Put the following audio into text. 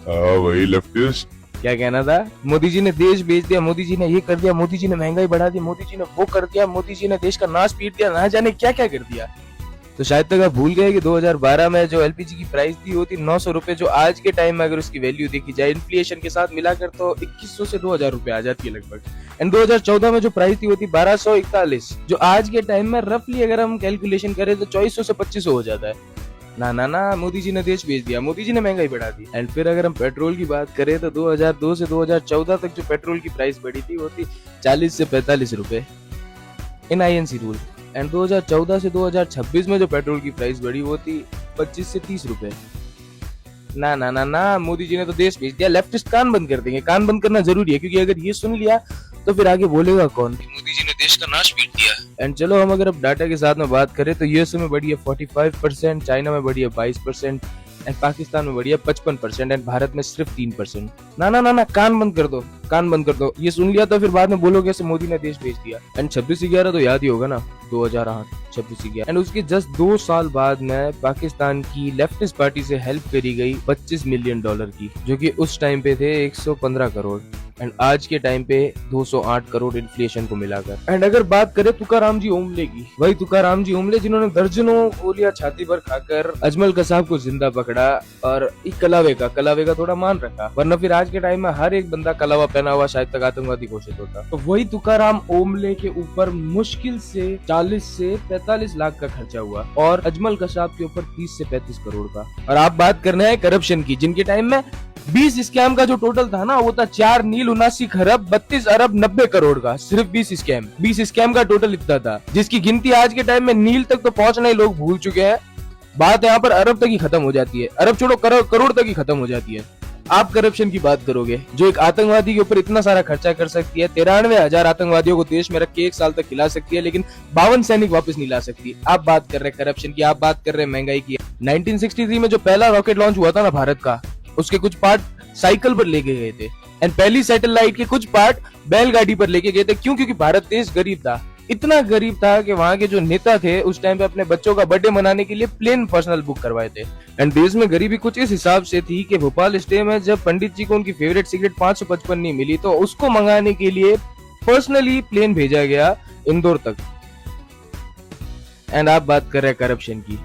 वही लेफ्टिस्ट। क्या कहना था? मोदी जी ने देश बेच दिया, मोदी जी ने ये कर दिया, मोदी जी ने महंगाई बढ़ा दी, मोदी जी ने वो कर दिया, मोदी जी ने देश का नाश पीट दिया, ना जाने क्या क्या कर दिया। तो शायद तक आप भूल गए कि 2012 में जो एलपीजी की प्राइस थी वो थी 900 रुपए, जो आज के टाइम में अगर उसकी वैल्यू देखी जाए इन्फ्लेशन के साथ मिलाकर तो 2100 से 2000 रुपए आ जाती है लगभग। एंड 2014 में जो प्राइस थी वो थी 1241, जो आज के टाइम में रफली अगर हम कैलकुलेशन करें तो 2400 से 2500 हो जाता है। ना ना ना, मोदी जी ने देश बेच दिया, मोदी जी ने महंगाई बढ़ा दी। एंड फिर अगर हम पेट्रोल की बात करें तो 2002 से 2014 तक जो पेट्रोल की प्राइस बढ़ी थी वो थी 40 से 45 रुपए इन आईएनसी रूल। एंड 2014 से 2026 में जो पेट्रोल की प्राइस बढ़ी वो थी 25 से 30 रुपए। ना ना ना ना, मोदी जी ने तो देश बेच दिया। लेफ्टिस्ट कान बंद कर देंगे, कान बंद करना जरूरी है, क्योंकि अगर ये सुन लिया तो फिर आगे बोलेगा कौन? मोदी जी ने देश का नाश पीट दिया। एंड चलो हम अगर अब डाटा के साथ में बात करें तो यूएसए में बढ़ी है 45%, चाइना में बढ़ी है 22%, एंड पाकिस्तान में बढ़ी है 55%, एंड भारत में सिर्फ 3%। ना ना ना ना, कान बंद कर दो, कान बंद कर दो। ये सुन लिया तो फिर बाद में बोलोगे ऐसे मोदी ने देश बेच दिया। एंड 26/11 तो याद ही होगा ना, 2008 26/11। एंड उसके जस्ट 2 साल बाद में पाकिस्तान की लेफ्टिस्ट पार्टी से हेल्प करी गई $25 मिलियन की, जो कि उस टाइम पे थे 115 करोड़, एंड आज के टाइम पे 208 करोड़ इन्फ्लेशन को मिलाकर। एंड अगर बात करें तुकाराम जी ओमले की, वही तुकाराम जी ओमले जिन्होंने दर्जनों गोलियां छाती पर खाकर अजमल कसाब को जिंदा पकड़ा और कलावे का थोड़ा मान रखा, वरना फिर आज के टाइम में हर एक बंदा कलावा पहना हुआ शायद तक आतंकवादी घोषित होता। तो वही तुकाराम ओमले के ऊपर मुश्किल से 40 से 45 लाख का खर्चा हुआ और अजमल कसाब के ऊपर 30 से 35 करोड़ का। और आप बात करना है करप्शन की, जिनके टाइम में 20 स्कैम का जो टोटल था ना वो था 4 नील 79 खरब 32 अरब 90 करोड़ का। सिर्फ 20 स्कैम का टोटल इतना था, जिसकी गिनती आज के टाइम में नील तक तो पहुंचना ही लोग भूल चुके हैं। बात यहाँ पर अरब तक ही खत्म हो जाती है, अरब छोड़ो करोड़ तक ही खत्म हो जाती है। आप करप्शन की बात करोगे, जो एक आतंकवादी के ऊपर इतना सारा खर्चा कर सकती है, 93,000 आतंकवादियों को देश में रख के 1 साल तक खिला सकती है, लेकिन 52 सैनिक वापस नहीं ला सकती। आप बात कर रहे हैं करप्शन की, आप बात कर रहे हैं महंगाई की। 1963 में जो पहला रॉकेट लॉन्च हुआ था ना भारत का, उसके कुछ पार्ट साइकिल पर लेके गए थे, एंड पहली सैटेलाइट के कुछ पार्ट बैलगाड़ी पर लेके गए थे। क्यों? क्योंकि भारत देश गरीब था, इतना गरीब था कि वहां के जो नेता थे उस टाइम पे अपने बच्चों का बर्थडे मनाने के लिए प्लेन पर्सनल बुक करवाए थे। एंड देश में गरीबी कुछ इस हिसाब से थी कि भोपाल स्टे में जब पंडित जी को उनकी फेवरेट सिगरेट 555 नहीं मिली तो उसको मंगाने के लिए पर्सनली प्लेन भेजा गया इंदौर तक। एंड आप बात कर रहे हैं करप्शन की,